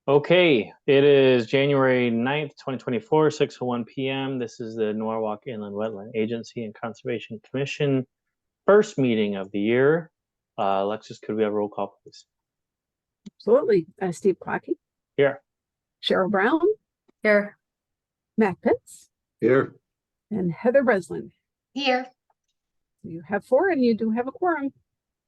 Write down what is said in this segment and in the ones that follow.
Okay, it is January 9th, 2024, 6:01 p.m. This is the Norwalk Inland Wetland Agency and Conservation Commission first meeting of the year. Alexis, could we have a roll call, please? Absolutely. Steve Clockey, Here. Cheryl Brown, Here. Matt Pitts, Here. and Heather Breslin. Here. You have four and you do have a quorum.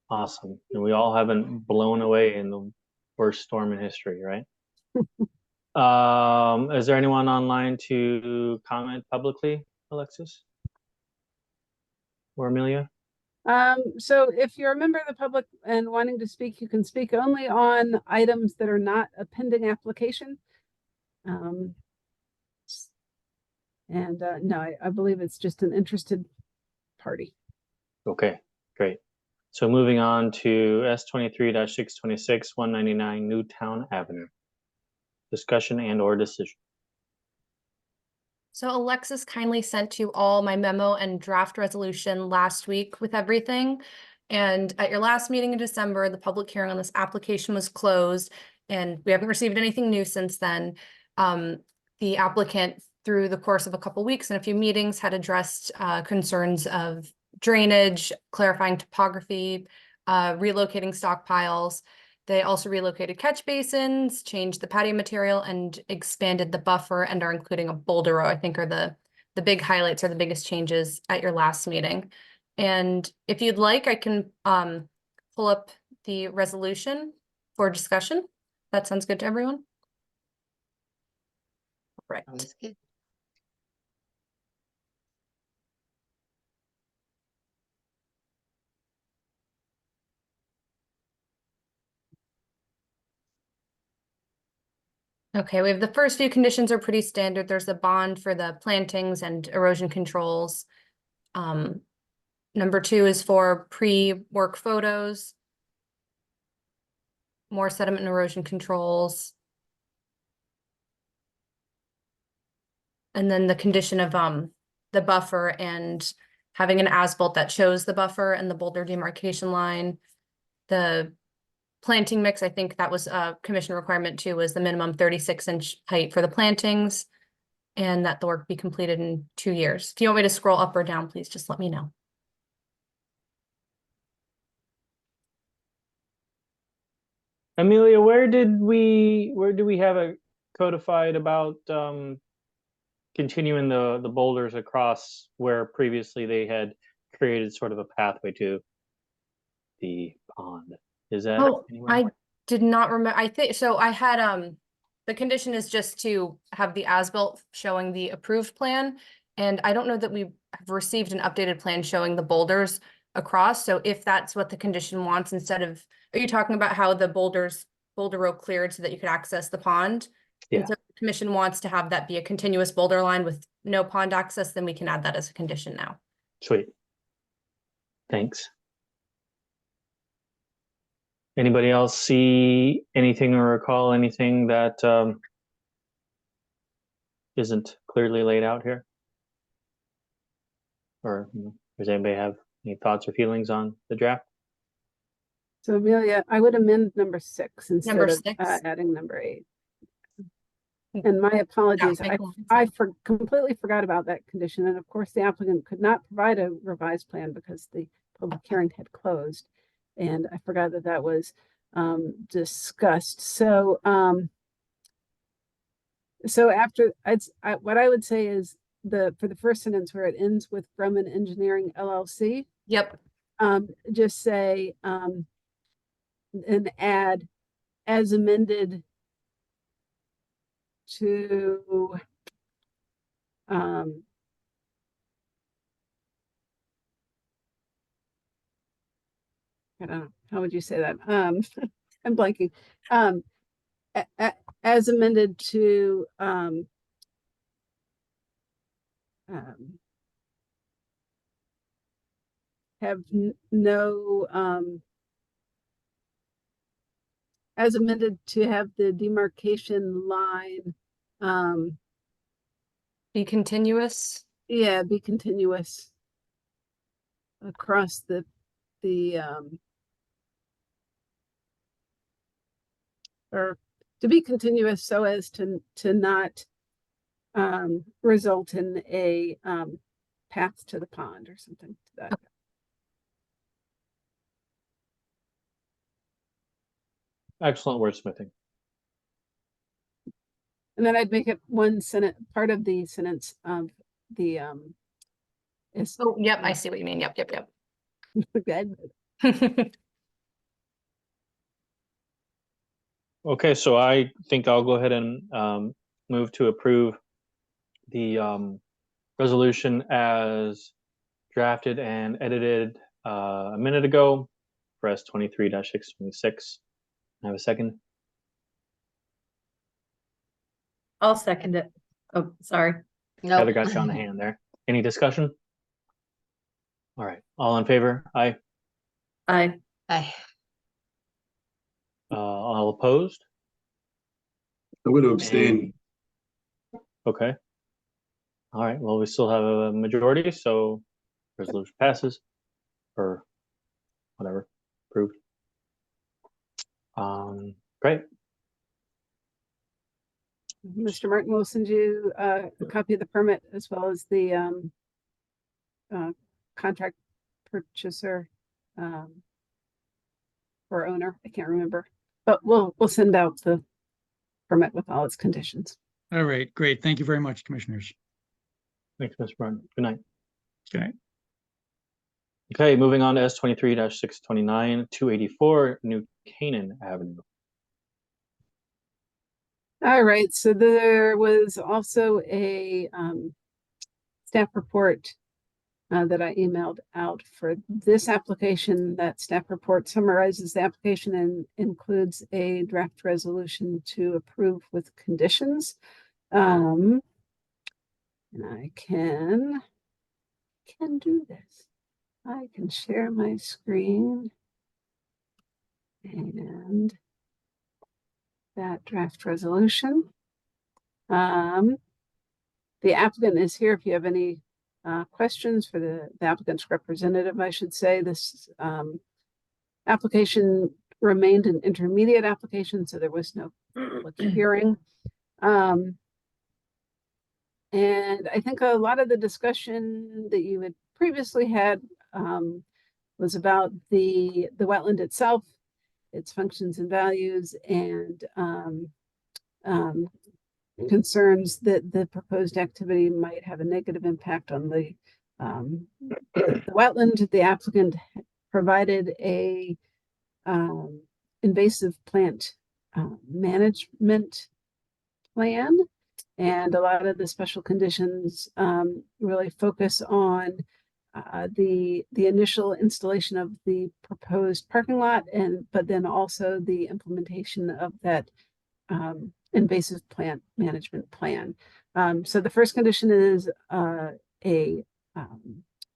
Awesome. And we all haven't blown away in the worst storm in history, right? Is there anyone online to comment publicly, Alexis? Or Amelia? So if you're a member of the public and wanting to speak, you can speak only on items that are not a pending application. No, I believe it's just an interested party. Okay, great. So moving on to S23-626, 199 Newtown Avenue. Discussion and or decision. So Alexis kindly sent you all my memo and draft resolution last week with everything. And at your last meeting in December, the public hearing on this application was closed and we haven't received anything new since then. The applicant, through the course of a couple weeks and a few meetings, had addressed concerns of drainage, clarifying topography, relocating stockpiles. They also relocated catch basins, changed the patio material, and expanded the buffer, and are including a boulder row, I think are the big highlights or the biggest changes at your last meeting. And if you'd like, I can pull up the resolution for discussion. That sounds good to everyone? Right. Sounds good. Okay, we have the first few conditions are pretty standard. There's a bond for the plantings and erosion controls. Number 2 is for pre-work photos. More sediment and erosion controls. And then the condition of the buffer and having an as-built that shows the buffer and the boulder demarcation line. The planting mix, I think that was a commission requirement too, was the minimum 36-inch height for the plantings, and that the work be completed in 2 years. If you want me to scroll up or down, please just let me know. Amelia, where do we have it codified about continuing the boulders across where previously they had created sort of a pathway to the pond? Is that anywhere? I did not remember. I think so. I had the condition is just to have the as-built showing the approved plan, and I don't know that we have received an updated plan showing the boulders across. So if that's what the condition wants, instead of, are you talking about how the boulder row cleared so that you could access the pond? Yeah. And so the commission wants to have that be a continuous boulder line with no pond access, then we can add that as a condition now. Sweet. Thanks. Anybody else see anything or recall anything that isn't clearly laid out here? Or does anybody have any thoughts or feelings on the draft? So Amelia, I would amend number 6 instead Number of 6? adding number 8. And my apologies, I completely forgot about that condition. And of course, the applicant could not provide a revised plan because the public hearing had closed. And I forgot that that was discussed. So, after what I would say is for the first sentence where it ends with Grumman Engineering LLC. Yep. Just say and add as amended to I don't know, how would you say that? I'm blanking. As amended to have no as amended to have the demarcation line Be continuous. yeah, be continuous across the or to be continuous so as to not result in a path to the pond or something to that. Excellent wordsmithing. And then I'd make it one sentence, part of the sentence of the is Oh, yep, I see what you mean. Yep, yep, good. yep. Okay, so I think I'll go ahead and move to approve the resolution as drafted and edited a minute ago for S23-626. I have a second. I'll second it. Oh, sorry. Heather got you on the hand there. Any discussion? All right, all in favor? Aye. Aye. All opposed? I'm going to abstain. Okay. All right, well, we still have a majority, so resolution passes, or whatever, approved. Great. Mr. Martin will send you a copy of the permit as well as the contract purchaser or owner. I can't remember, but we'll send out the permit with all its conditions. All right, great. Thank you very much, commissioners. Thanks, Mr. Martin. Good night. Good night. Okay, moving on to S23-629, 284 New Canaan Avenue. All right, so there was also a staff report that I emailed out for this application. That staff report summarizes the application and includes a draft resolution to approve with conditions. And I can do this. I can share my screen and that draft resolution. The applicant is here if you have any questions for the applicant's representative, I should say. This application remained an intermediate application, so there was no public hearing. And I think a lot of the discussion that you had previously had was about the wetland itself, its functions and values, and concerns that the proposed activity might have a negative impact on the wetland. The applicant provided a invasive plant management plan, and a lot of the special conditions really focus on the initial installation of the proposed parking lot, but then also the implementation of that invasive plant management plan. So the first condition is a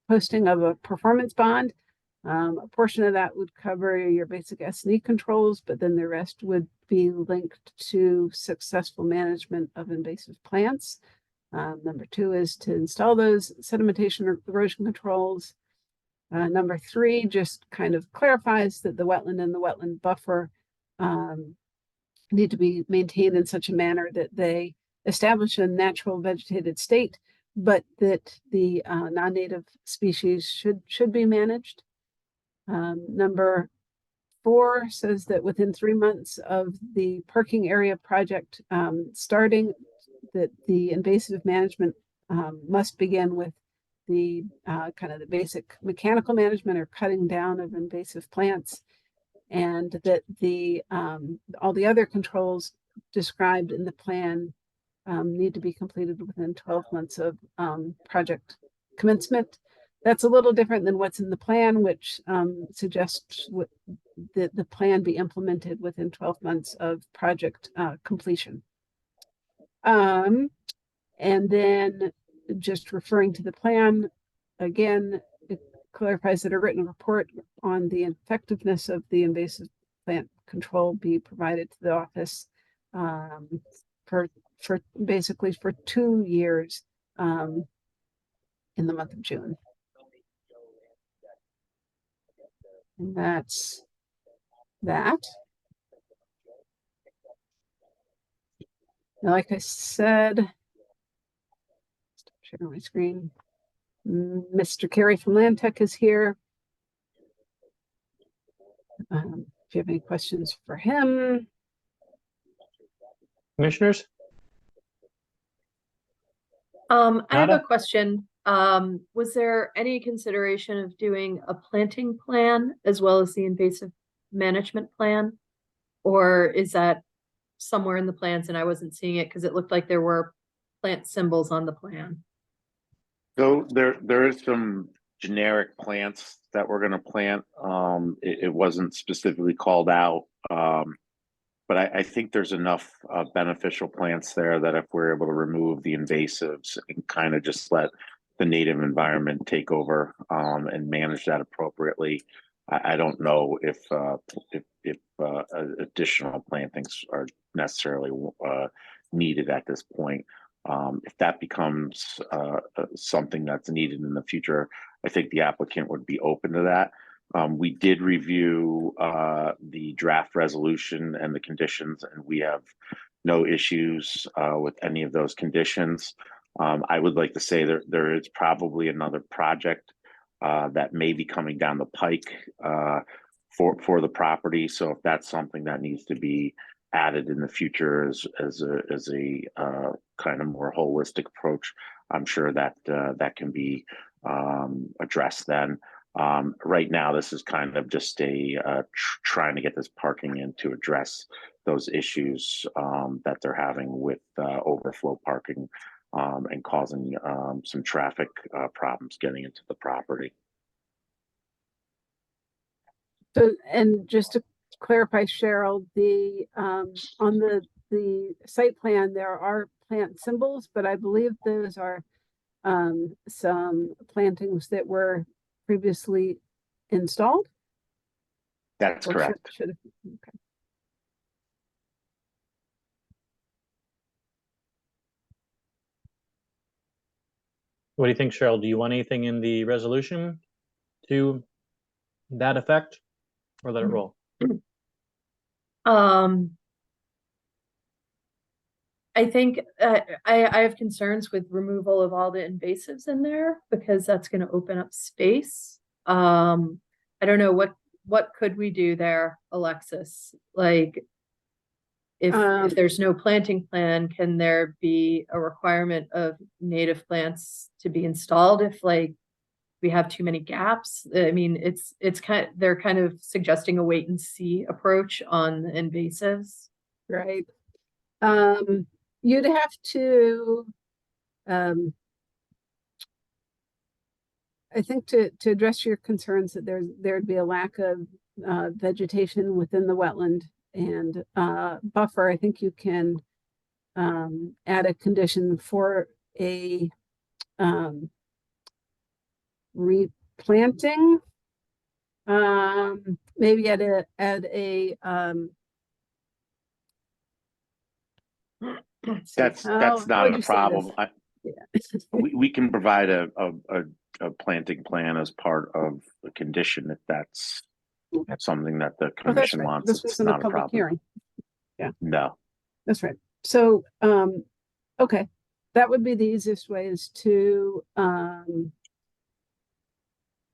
posting of a performance bond. A portion of that would cover your basic S&E controls, but then the rest would be linked to successful management of invasive plants. Number 2 is to install those sedimentation or erosion controls. Number 3 just kind of clarifies that the wetland and the wetland buffer need to be maintained in such a manner that they establish a natural vegetated state, but that the non-native species should be managed. Number 4 says that within 3 months of the parking area project starting, that the invasive management must begin with the kind of the basic mechanical management or cutting down of invasive plants, and that the all the other controls described in the plan need to be completed within 12 months of project commencement. That's a little different than what's in the plan, which suggests that the plan be implemented within 12 months of project completion. And then just referring to the plan, again, it clarifies that a written report on the effectiveness of the invasive plant control be provided to the office for basically for 2 years in the month of June. And that's that. Now, like I said, stop sharing my screen. Mr. Carey from Land Tech is here. If you have any questions for him. Commissioners? I have a Nada? question. Was there any consideration of doing a planting plan as well as the invasive management plan? Or is that somewhere in the plans and I wasn't seeing it because it looked like there were plant symbols on the plan? So there is some generic plants that we're gonna plant. It wasn't specifically called out. But I think there's enough beneficial plants there that if we're able to remove the invasives and kind of just let the native environment take over and manage that appropriately, I don't know if additional plantings are necessarily needed at this point. If that becomes something that's needed in the future, I think the applicant would be open to that. We did review the draft resolution and the conditions, and we have no issues with any of those conditions. I would like to say there is probably another project that may be coming down the pike for the property. So if that's something that needs to be added in the future as a kind of more holistic approach, I'm sure that that can be addressed then. Right now, this is kind of just trying to get this parking in to address those issues that they're having with overflow parking and causing some traffic problems getting into the property. So, and just to clarify, Cheryl, the on the site plan, there are plant symbols, but I believe those are some plantings that were previously installed. That's Or correct. okay. What do you think, Cheryl? Do you want anything in the resolution to that effect, or let it roll? I think I have concerns with removal of all the invasives in there because that's going to open up space. I don't know what could we do there, Alexis? Like, if there's no planting plan, can there be a requirement of native plants to be installed if like we have too many gaps? I mean, they're kind of suggesting a wait and see approach on the invasives. Right. You'd have to, I think to address your concerns that there'd be a lack of vegetation within the wetland and buffer, I think you can add a condition for a replanting. Maybe add a That's how not would a you say problem. this? We can provide a planting plan as part of the condition if that's Okay. something that the Oh, that's commission right. wants. This It's was in the not a public problem. hearing. Yeah. No. That's right. So, okay, that would be the easiest way is to,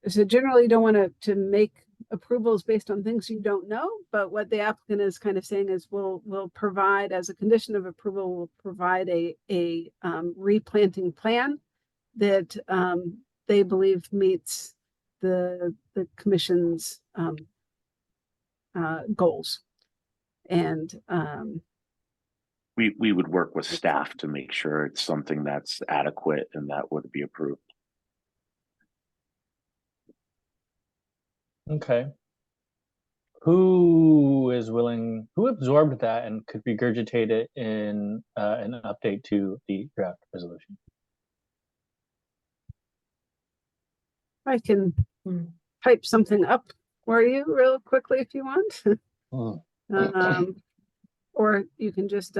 so generally you don't want to make approvals based on things you don't know, but what the applicant is kind of saying is we'll provide as a condition of approval, we'll provide a replanting plan that they believe meets the commission's goals. And We would work with staff to make sure it's something that's adequate and that would be approved. Okay. Who absorbed that and could regurgitate it in an update to the draft resolution? I can type something up for you real quickly if you want. Or you can just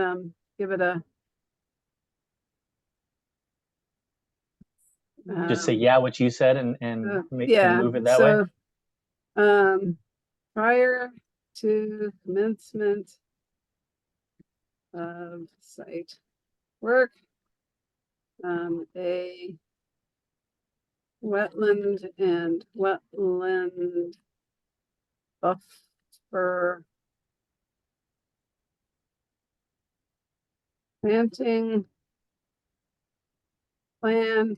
give it a Just say, yeah, what you said and move it that way. Prior to commencement of site work. A wetland and wetland buffer planting plan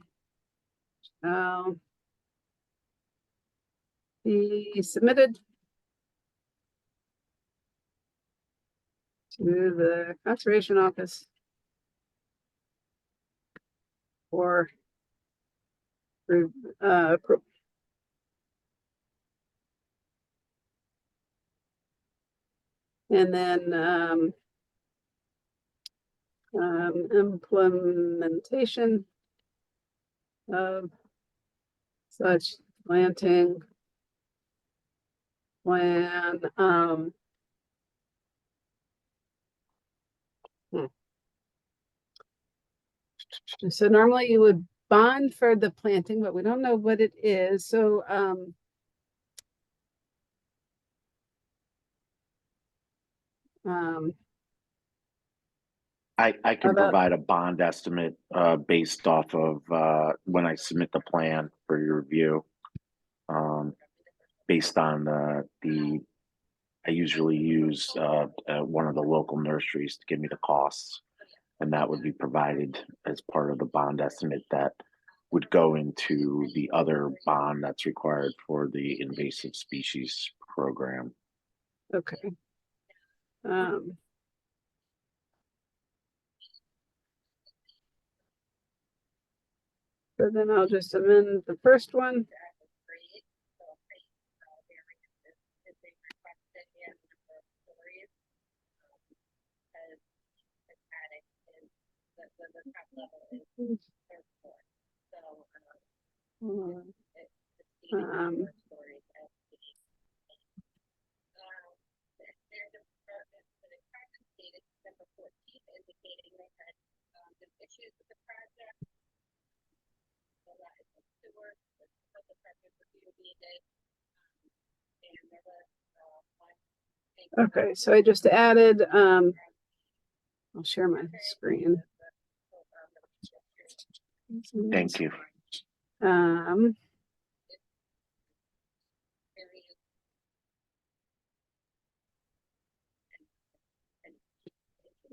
shall be submitted to the Conservation Office for approval. And then implementation of such planting plan. So normally you would bond for the planting, but we don't know what it is. So I can about- provide a bond estimate based off of when I submit the plan for your review. Based on I usually use one of the local nurseries to give me the costs. And that would be provided as part of the bond estimate that would go into the other bond that's required for the invasive species program. okay. So then I'll just amend the first one. Um, Okay, so I just added, I'll share my screen. Thank you.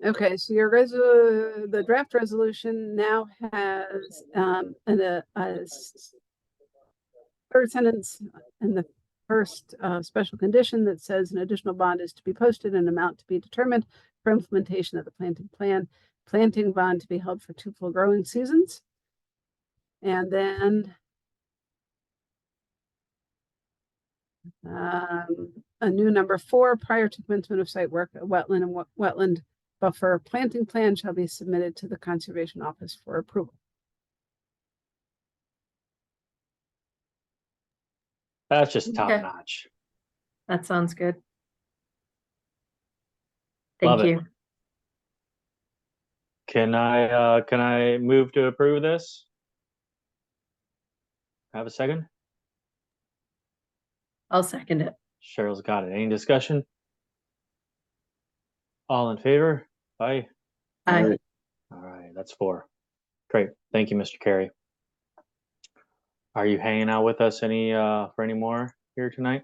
Okay, so the draft resolution now has a third sentence in the first special condition that says an additional bond is to be posted and amount to be determined for implementation of the planting plan. Planting bond to be held for 2 full growing seasons. And then a new number 4, prior to commencement of site work, a wetland and wetland buffer planting plan shall be submitted to the Conservation Office for approval. That's just top Okay. notch. That sounds good. Love Thank it. you. Can I move to approve this? Have a second? I'll second it. Cheryl's got it. Any discussion? All in favor? Aye. Aye. Alright. All right, that's 4. Great. Thank you, Mr. Carey. Are you hanging out with us for any more here tonight?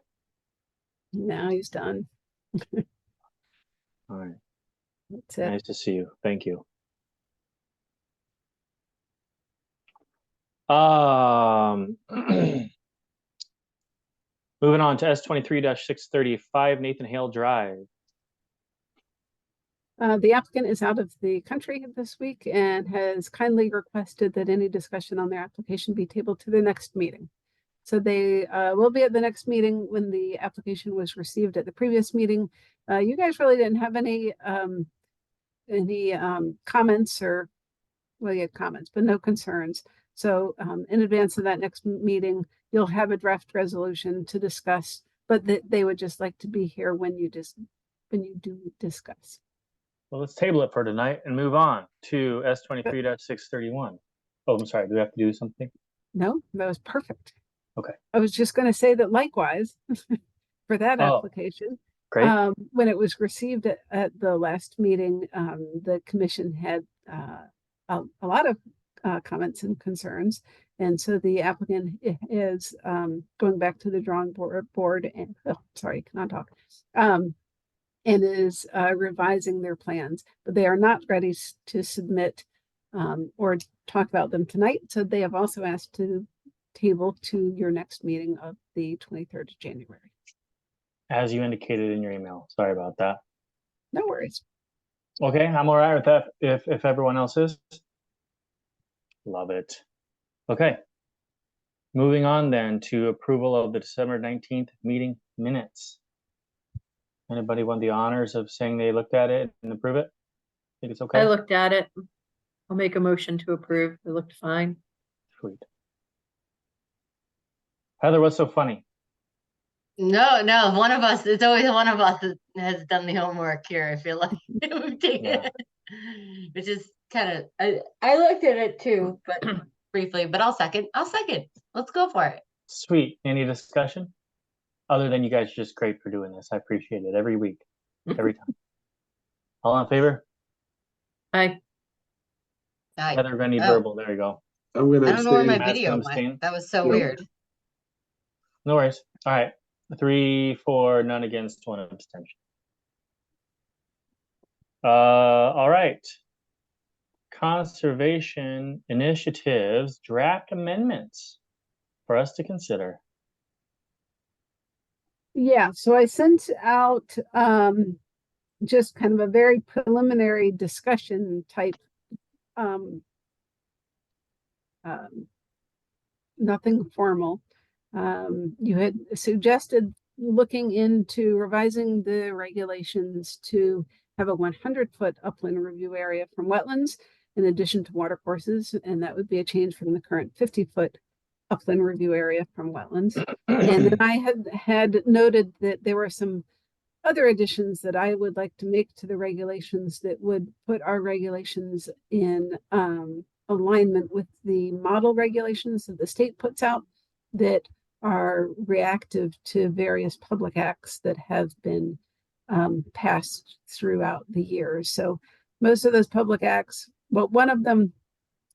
Now he's done. All right. That's it. Nice to see you. Thank you. Moving on to S23-635 Nathan Hale Drive. The applicant is out of the country this week and has kindly requested that any discussion on their application be tabled to the next meeting. So they will be at the next meeting. When the application was received at the previous meeting, you guys really didn't have any comments, or, well, you had comments, but no concerns. So in advance of that next meeting, you'll have a draft resolution to discuss, but they would just like to be here when you do discuss. Well, let's table it for tonight and move on to S23-631. Oh, I'm sorry. Do we have to do something? No, that was perfect. Okay. I was just going to say that likewise for that Oh. application, Great. When it was received at the last meeting, the commission had a lot of comments and concerns. And so the applicant is going back to the drawing board and, oh, sorry, cannot talk, and is revising their plans, but they are not ready to submit or talk about them tonight. So they have also asked to table to your next meeting of the 23rd of January. As you indicated in your email. Sorry about that. No worries. Okay, I'm all right with that if everyone else is. Love it. Okay. Moving on then to approval of the December 19th meeting minutes. Anybody want the honors of saying they looked at it and approve it? Think it's okay? I looked at it. I'll make a motion to approve. It looked fine. Sweet. Heather, what's so funny? No, one of us, it's always one of us that has done the homework here. I feel like we've taken Yeah. it, which is kind of, I looked at it too, but briefly, but I'll second. Let's go for it. Sweet. Any discussion? Other than you guys are just great for doing this. I appreciate it every week, every time. All in favor? Aye. Heather, any Oh. verbal? There you go. I'm gonna I don't know where my abstain. Matt's video gonna went. abstain. That was so Yep. weird. No worries. All right. 3 for, none against, 1 abstention. All right. Conservation initiatives, draft amendments for us to consider. Yeah, so I sent out just kind of a very preliminary discussion type nothing formal. You had suggested looking into revising the regulations to have a 100-foot upland review area from wetlands in addition to watercourses, and that would be a change from the current 50-foot upland review area from wetlands. And then I had noted that there were some other additions that I would like to make to the regulations that would put our regulations in alignment with the model regulations that the state puts out that are reactive to various public acts that have been passed throughout the years. So most of those public acts, well, one of them,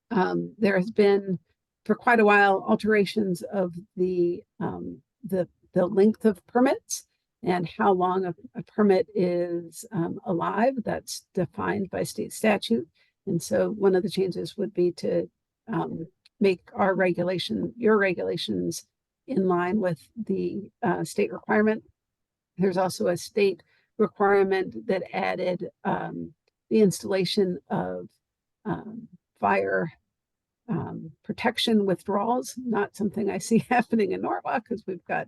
there has been for quite a while alterations of the length of permits and how long a permit is alive. That's defined by state statute. And so one of the changes would be to make our your regulations in line with the state requirement. There's also a state requirement that added the installation of fire protection withdrawals, not something I see happening in Norwalk because we've got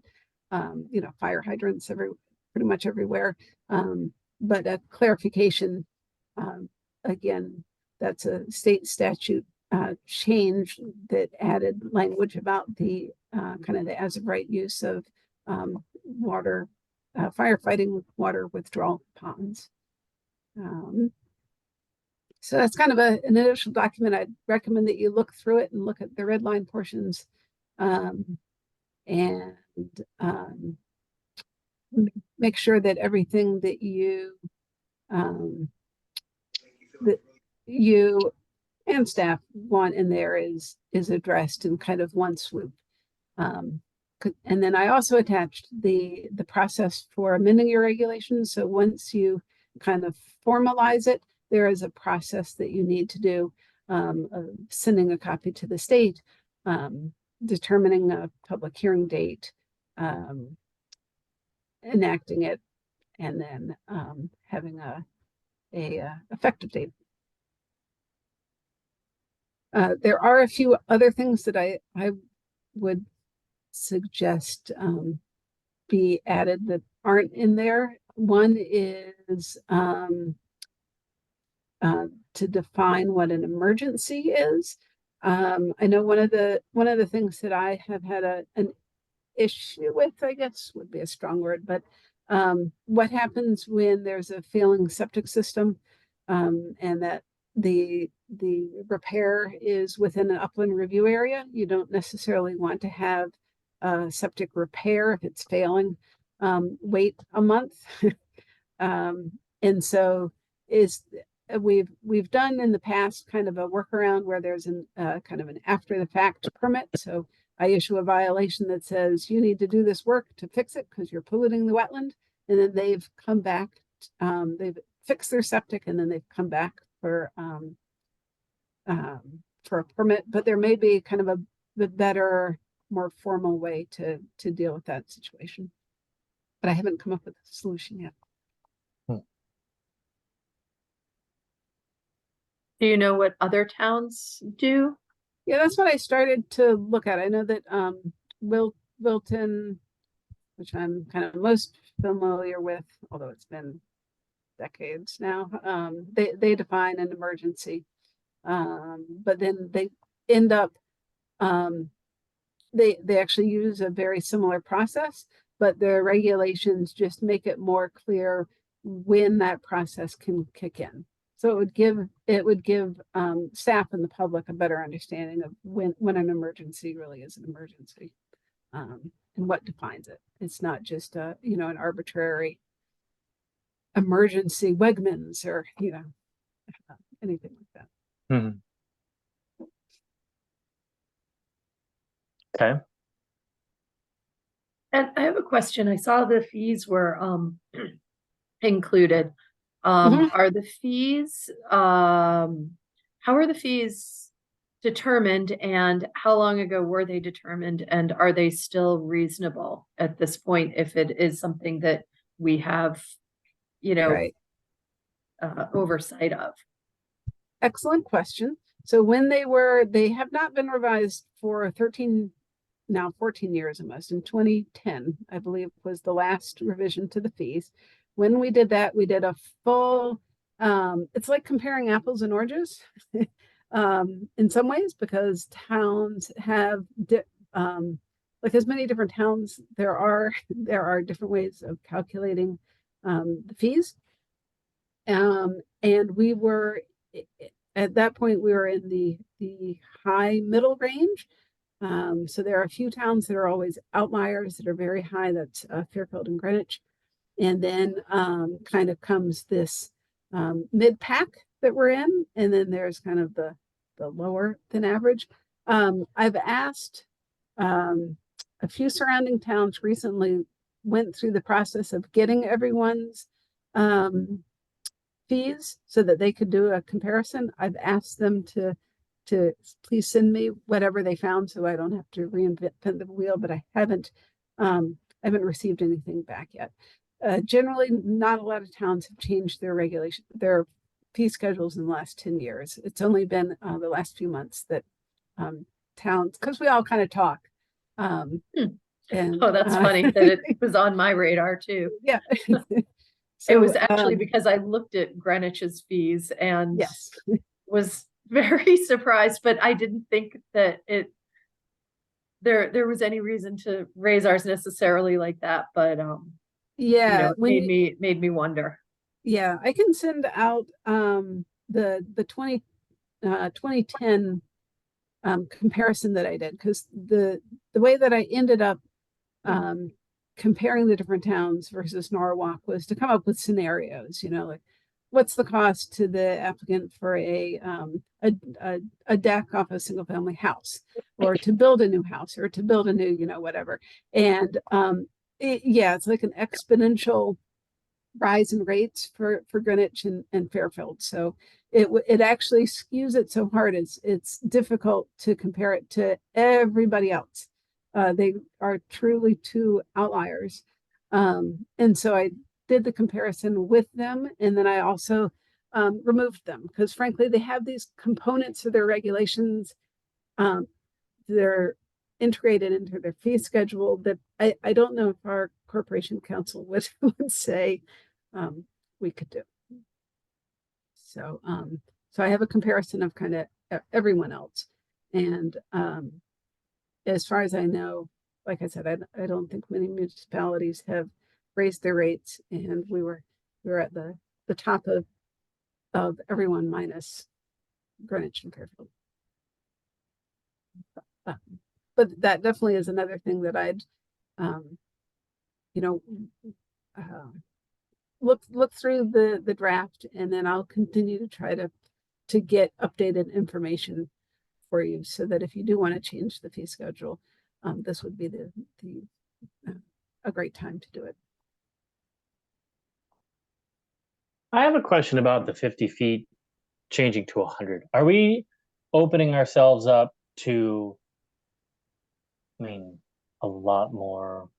fire hydrants pretty much everywhere. But a clarification, again, that's a state statute change that added language about the kind of the as of right use of water, firefighting with water withdrawal ponds. So that's kind of an initial document. I'd recommend that you look through it and look at the red line portions and make sure that everything that you and staff want in there is addressed in kind of one swoop. And then I also attached the process for amending your regulations. So once you kind of formalize it, there is a process that you need to do, sending a copy to the state, determining a public hearing date, enacting it, and then having a effective date. There are a few other things that I would suggest be added that aren't in there. One is to define what an emergency is. I know one of the things that I have had an issue with, I guess would be a strong word, but what happens when there's a failing septic system and that the repair is within an upland review area? You don't necessarily want to have septic repair if it's failing. wait a month. And so we've done in the past kind of a workaround where there's an kind of an after the fact permit. So I issue a violation that says you need to do this work to fix it because you're polluting the wetland. And then they've come back, they've fixed their septic, and then they've come back for a permit. But there may be kind of a better, more formal way to deal with that situation. But I haven't come up with a solution yet. Do you know what other towns do? Yeah, that's what I started to look at. I know that Wilton, which I'm kind of most familiar with, although it's been decades now, they define an emergency. But then they end up they actually use a very similar process, but their regulations just make it more clear when that process can kick in. So it would give staff and the public a better understanding of when an emergency really is an emergency, and what defines it. It's not just an arbitrary emergency Wegmans or anything like that. Mhm. Okay. And I have a question. I saw the fees were included. Are the fees how are the fees determined, and how long ago were they determined, and are they still reasonable at this point if it is something that we have, Right. oversight of? Excellent question. So they have not been revised for 14 years almost. In 2010, I believe, was the last revision to the fees. When we did that, we did a full, it's like comparing apples and oranges in some ways, because towns have, like as many different towns, there are different ways of calculating the fees. And we were, at that point, we were in the high middle range. So there are a few towns that are always outliers that are very high. That's Fairfield and Greenwich. And then kind of comes this mid pack that we're in. And then there's kind of the lower than average. I've asked a few surrounding towns recently went through the process of getting everyone's fees so that they could do a comparison. I've asked them to please send me whatever they found so I don't have to reinvent the wheel, but I haven't received anything back yet. Generally, not a lot of towns have changed their fee schedules in the last 10 years. It's only been the last few months that towns, because we all kind of talk. And that's funny that it was on my radar too. Yeah. So, it was actually because I looked at Greenwich's fees and yes, was very surprised, but I didn't think that there was any reason to raise ours necessarily like that. But yeah, it made me wonder. Yeah, I can send out the 2010 comparison that I did, because the way that I ended up comparing the different towns versus Norwalk was to come up with scenarios, like what's the cost to the applicant for a deck off a single family house, or to build a new house, or to build a new, whatever. And it's like an exponential rise in rates for Greenwich and Fairfield. So it actually skews it so hard. It's difficult to compare it to everybody else. They are truly two outliers. And so I did the comparison with them. And then I also removed them because frankly, they have these components of their regulations. They're integrated into their fee schedule that I don't know if our corporation council would say we could do. So I have a comparison of kind of everyone else. And as far as I know, like I said, I don't think many municipalities have raised their rates, and we were at the top of everyone minus Greenwich and Fairfield. But that definitely is another thing that I'd you know, look through the draft, and then I'll continue to try to get updated information for you, so that if you do want to change the fee schedule, this would be a great time to do it. I have a question about the 50 feet changing to 100. Are we opening ourselves up to, I mean, a lot more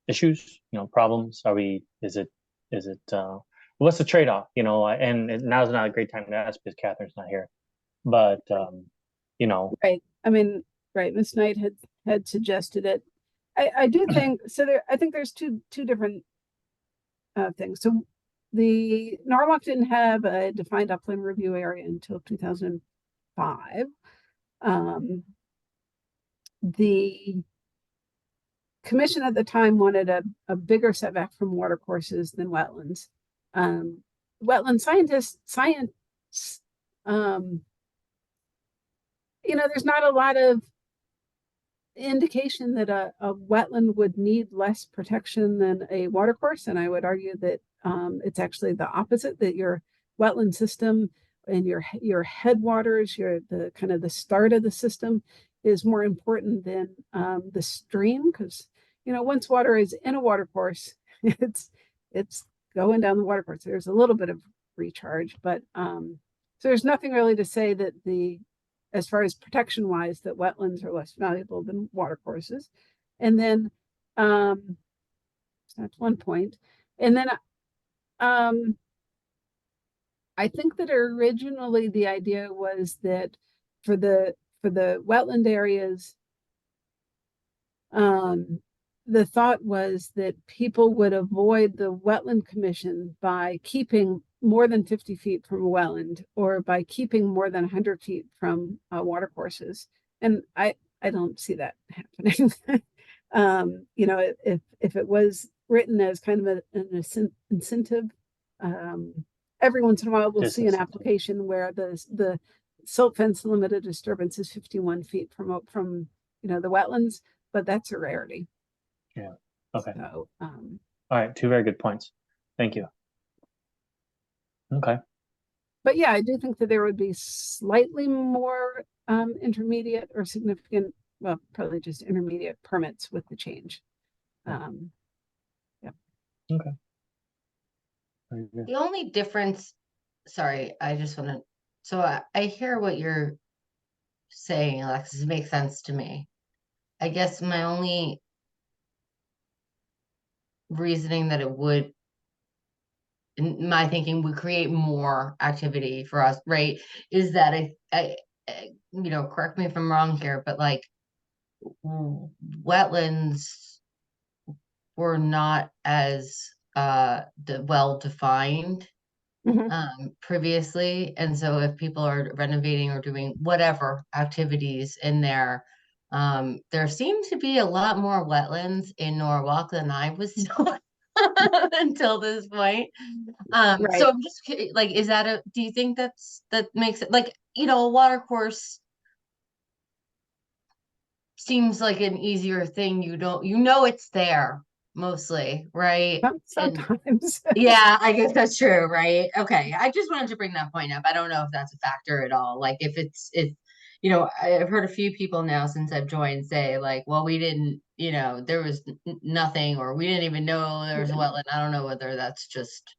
issues, problems? Is it, what's the trade-off? Now's not a great time to ask because Catherine's not here. But, Right. I mean, right. Ms. Knight had suggested it. I do think so. I think there's two different things. So the Norwalk didn't have a defined upland review area until 2005. The commission at the time wanted a bigger setback from watercourses than wetlands. Wetland science, there's not a lot of indication that a wetland would need less protection than a watercourse, and I would argue that it's actually the opposite, that your wetland system and your headwaters, the kind of the start of the system, is more important than the stream, because once water is in a watercourse, it's going down the watercourse. There's a little bit of recharge, but so there's nothing really to say that as far as protection wise, that wetlands are less valuable than watercourses. And then that's one point. And then I think that originally the idea was that for the wetland areas, the thought was that people would avoid the wetland commission by keeping more than 50 feet from a wetland, or by keeping more than 100 feet from watercourses. And I don't see that happening. If it was written as kind of an incentive, every once in a while we'll see an application where the silt fence limited disturbance is 51 feet from the wetlands, but that's a rarity. Yeah. Okay. So, all right. Two very good points. Thank you. Okay. But yeah, I do think that there would be slightly more intermediate or significant, well, probably just intermediate permits with the change. Yeah. Okay. The only difference, sorry, I just want to, so I hear what you're saying, Alexis, it makes sense to me. I guess my only reasoning that it would, in my thinking, would create more activity for us, right, is that I correct me if I'm wrong here, but like wetlands were not as well defined previously, and so if people are renovating or doing whatever activities in there, there seems to be a lot more wetlands in Norwalk than I was told until this point. Right. So I'm just like, do you think that makes it like, a water course seems like an easier thing. It's there mosely, right? Sometimes. Yeah, I guess that's true, right? Okay. I just wanted to bring that point up. I don't know if that's a factor at all. Like if I've heard a few people now since I've joined say like, well, we didn't, there was nothing, or we didn't even know there was a wetland. I don't know whether that's just.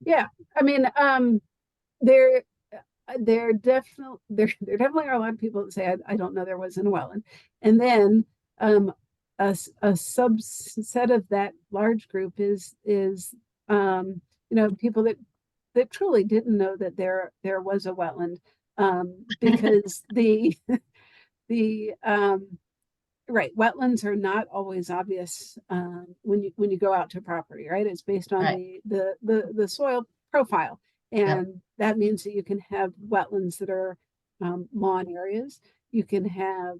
Yeah. I mean, there definitely are a lot of people that say, I don't know there wasn't a wetland. And then a subset of that large group is people that truly didn't know that there was a wetland, because right, wetlands are not always obvious when you go out to property, right? It's based on Right. the soil profile, and that means that you can have wetlands that are lawn areas. You can have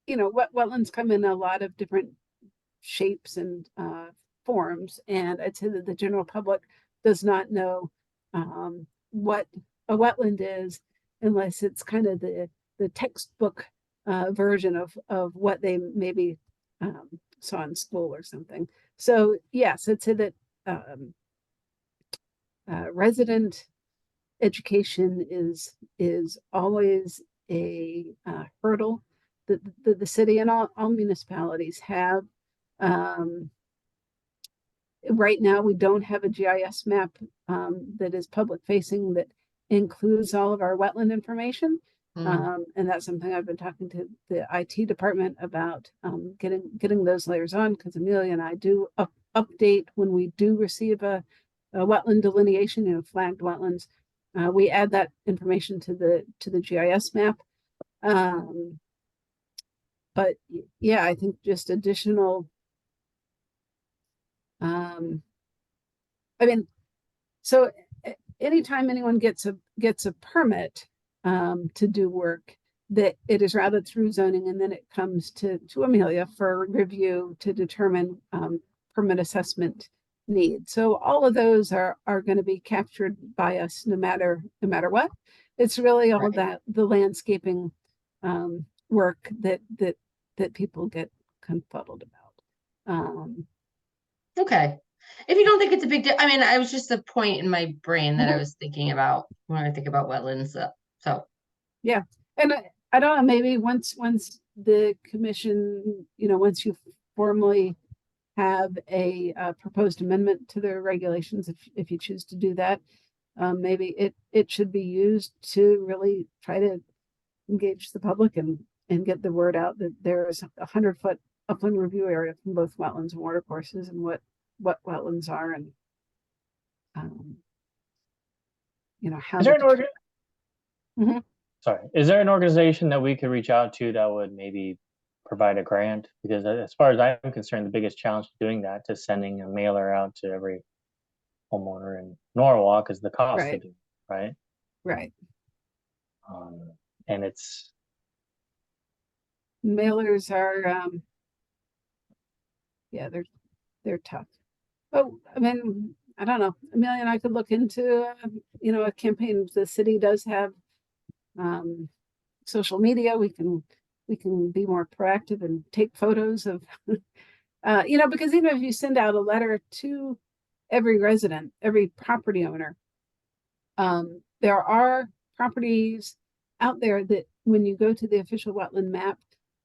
wetlands come in a lot of different shapes and forms, and I'd say that the general public does not know what a wetland is unless it's kind of the textbook version of what they maybe saw in school or something. So yes, I'd say that resident education is always a hurdle that the city and all municipalities have. Right now, we don't have a GIS map that is public facing that includes all of our wetland information. And that's something I've been talking to the IT department about getting those layers on, because Amelia and I do update when we do receive a wetland delineation, flagged wetlands. We add that information to the GIS map. But yeah, I think just additional. I mean, so anytime anyone gets a permit to do work, that it is routed through zoning, and then it comes to Amelia for review to determine permit assessment need. So all of those are going to be captured by us no matter what. It's really all that the landscaping work that people get confuddled about. Okay. If you don't think it's a big deal, I mean, I was just a point in my brain that I was thinking about when I think about wetlands. So yeah, and I don't know, maybe once the commission, once you formally have a proposed amendment to the regulations, if you choose to do that, maybe it should be used to really try to engage the public and get the word out that there is 100-foot upland review area from both wetlands and watercourses, and what wetlands are, and how. Is there Mhm. Sorry, is there an organization that we could reach out to that would maybe provide a grant? Because as far as I'm concerned, the biggest challenge to doing that, to sending a mailer out to every homeowner in Norwalk, is the cost Right. of it, right? Right. And it's Mailers are yeah, they're tough. Oh, I mean, I don't know. Amelia and I could look into a campaign. The city does have social media. We can be more proactive and take photos of because even if you send out a letter to every resident, every property owner, there are properties out there that when you go to the official wetland map,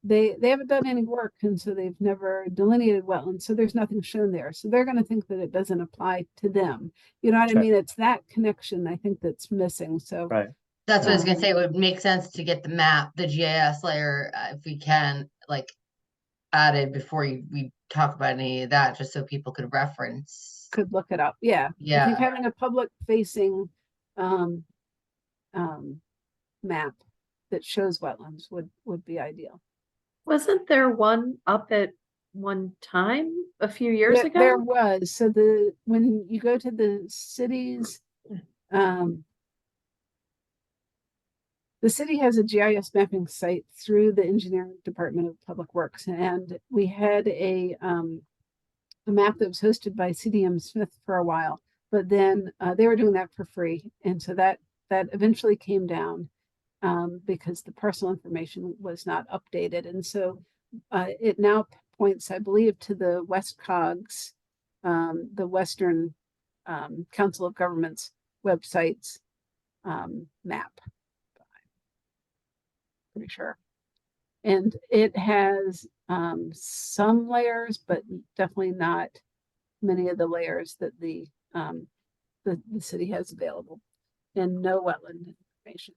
they haven't done any work, and so they've never delineated wetlands, so there's nothing shown there, so they're going to think that it doesn't apply to them. You know what I Sure. mean? It's that connection, I think, that's missing. So right. that's what I was gonna say. It would make sense to get the map, the GIS layer, if we can, like, added before we talk about any of that, just so people could reference. could look it up. Yeah. I think Yeah. having a public facing map that shows wetlands would be ideal. Wasn't there one up at one time a few years ago? There was. So when you go to the city's, the city has a GIS mapping site through the engineering department of public works, and we had a map that was hosted by CDM Smith for a while, but then they were doing that for free, and so that eventually came down because the parcel information was not updated, and so it now points, I believe, to the WestCOG's, the Western Council of Governments website's map. Pretty sure. And it has some layers, but definitely not many of the layers that the city has available, and no wetland information.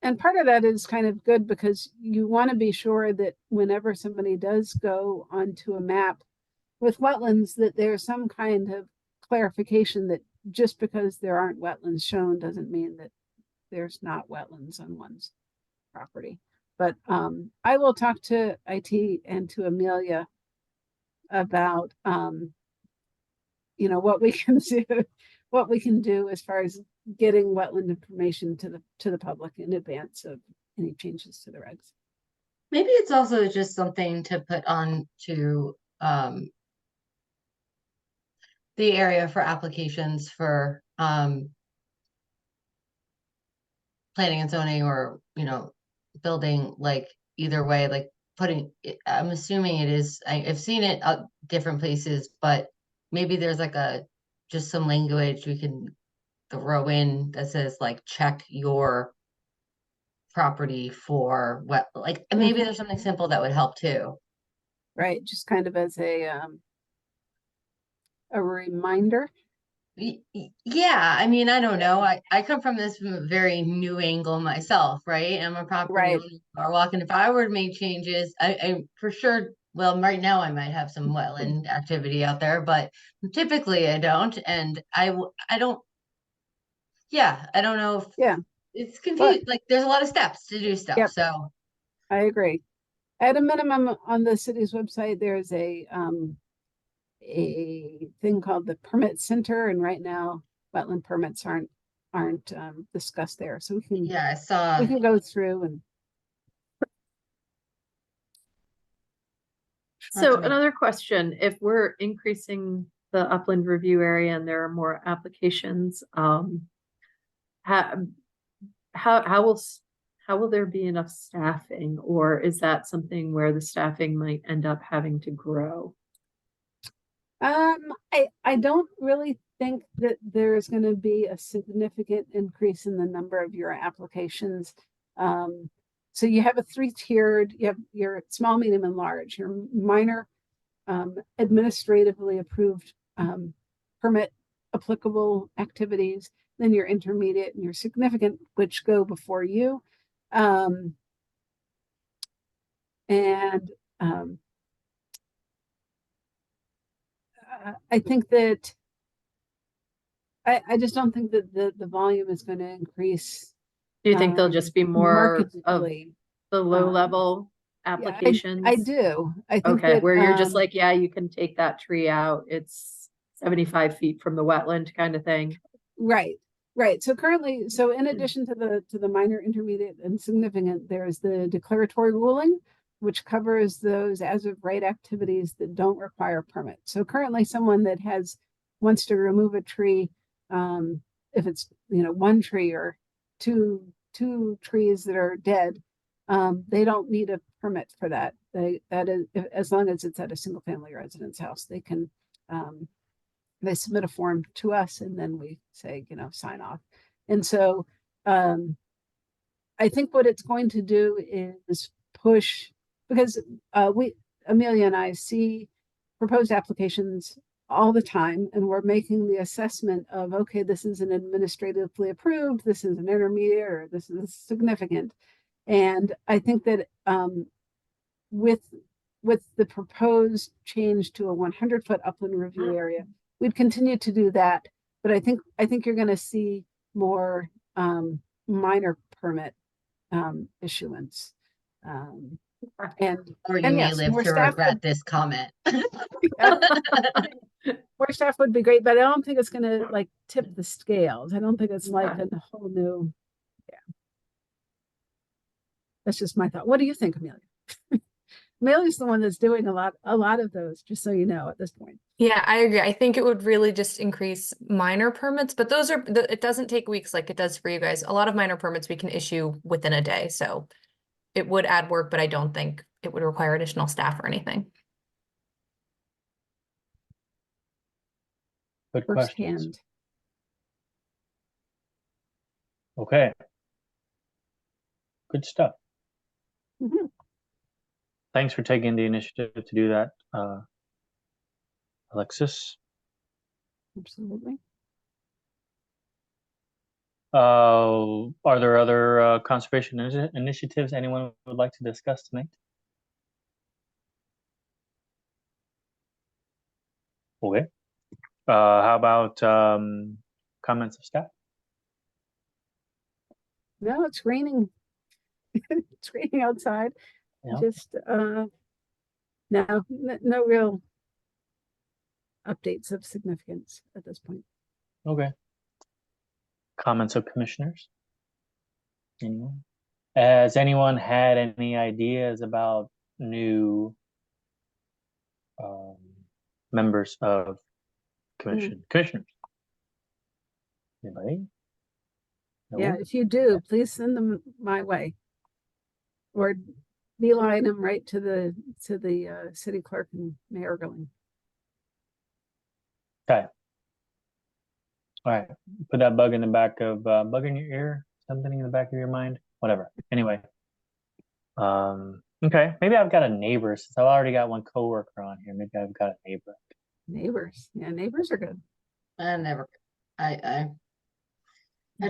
And part of that is kind of good, because you want to be sure that whenever somebody does go onto a map with wetlands, that there's some kind of clarification that just because there aren't wetlands shown doesn't mean that there's not wetlands on one's property. But I will talk to IT and to Amelia about what we can do as far as getting wetland information to the public in advance of any changes to the regs. Maybe it's also just something to put on to the area for applications for planning and zoning or, building, like either way, like I'm assuming it is, I've seen it at different places, but maybe there's like just some language we can throw in that says like, check your property for like, maybe there's something simple that would help too. Right, just kind of as a reminder. Yeah, I mean, I don't know. I come from a very new angle myself, right? I'm a property Right. owner, Norwalk, and if I were to make changes, I for sure, well, right now I might have some wetland activity out there, but typically I don't, and I don't, yeah, I don't know if Yeah. it's confused, like, there's a lot of steps to do stuff, Yep. so. I agree. At a minimum, on the city's website, there's a thing called the permit center, and right now wetland permits aren't discussed there. So Yeah, I we saw, can go through and Not So to make- another question, if we're increasing the upland review area and there are more applications, how will there be enough staffing, or is that something where the staffing might end up having to grow? I don't really think that there's going to be a significant increase in the number of your applications. So you have a three-tiered, you have your small, medium, and large. Your minor, administratively approved permit applicable activities, then your intermediate and your significant, which go before you. I think that I just don't think that the volume is going to increase Do you think there'll just be more of markedly. the low level applications? I do. I think Okay, that, where you're just like, yeah, you can take that tree out, it's 75 feet from the wetland kind of thing. right, right. So currently, so in addition to the minor, intermediate, and significant, there's the declaratory ruling, which covers those as of right activities that don't require permit. So currently, someone that wants to remove a tree, if it's one tree or two trees that are dead, they don't need a permit for that. That is, as long as it's at a single family residence house, they can they submit a form to us, and then we say, sign off. And so I think what it's going to do is push, because Amelia and I see proposed applications all the time, and we're making the assessment of, okay, this is an administratively approved, this is an intermediate, or this is significant. And I think that with the proposed change to a 100-foot upland review area, we'd continue to do that. But I think you're going to see more minor permit issuance. or you and may yes, live more to staff regret would- this comment. More staff would be great, but I don't think it's going to like tip the scales. I don't think it's like a whole new. Yeah, that's just my thought. What do you think, Amelia? Amelia's the one that's doing a lot of those, just so you know, at this point. Yeah, I agree. I think it would really just increase minor permits, but those are, it doesn't take weeks like it does for you guys. A lot of minor permits we can issue within a day, so it would add work, but I don't think it would require additional staff or anything. Good questions. Firsthand. Okay. Good stuff. Mhm. Thanks for taking the initiative to do that, Alexis. Absolutely. Are there other conservation initiatives anyone would like to discuss tonight? Okay. How about comments of staff? No, it's raining. It's raining outside. Yeah. Just no real updates of significance at this point. Okay. Comments of commissioners? Anyone? Has anyone had any ideas about new members of commissioners? Anybody? Yeah, No? if you do, please send them my way. Or beeline them right to the city clerk and mayor going. Okay. All right. Put that bug in the back of bug in your ear, something in the back of your mind, whatever. Anyway. Okay. Maybe I've got a neighbor since I've already got one coworker on here. Maybe I've got a neighbor. Neighbors. Yeah, neighbors are good. I never, I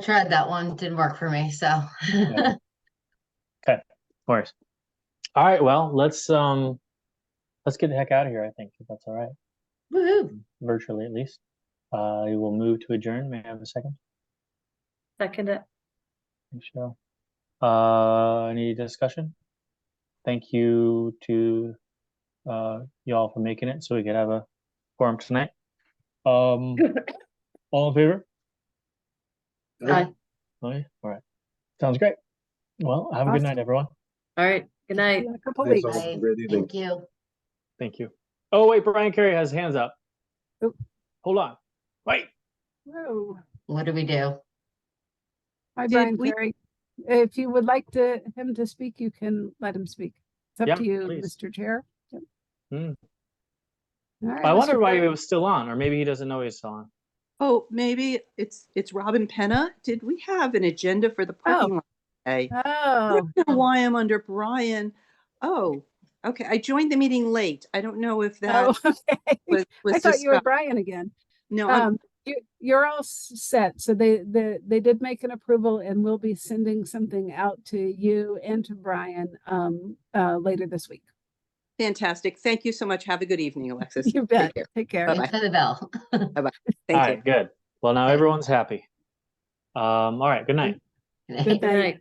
tried that one, didn't work for me, so. Yeah. Okay. Of course. All right. Well, let's get the heck out of here, I think, if that's all right. Woohoo. Virtually at least. I will move to adjourn. May I have a second? Second it. Thanks, Cheryl. Any discussion? Thank you to y'all for making it so we could have a forum tonight. All in favor? Aye. Aye. All right. Sounds great. Well, have a good night, everyone. All right. Good night. In a couple Thanks, weeks. all. Have a great evening. Thank you. Thank you. Oh, wait, Brian Carey has hands up. Oh. Hold on. Wait. Whoa. What do we do? Hi, Did Brian we- Carey. If you would like him to speak, you can let him speak. It's up Yeah, to you, please. Mr. Chair. Yep. Hmm. All right, I wondered Mr. why Carey. he was still on, or maybe he doesn't know he's still on. Oh, maybe it's Robin Penna. Did we have an agenda for the parking lot today? I Oh, don't know why I'm under Brian. Oh, okay. I joined the meeting late. I don't know if that oh, okay. was I thought you were discussed. Brian again. No, I'm, You're all set. So they did make an approval and we'll be sending something out to you and to Brian later this week. fantastic. Thank you so much. Have a good evening, Alexis. You bet. care. Take care. Bye-bye. Wait for the bell. All Thank you. right, good. Well, now Okay. everyone's happy. All right, good night. Good Good night. night.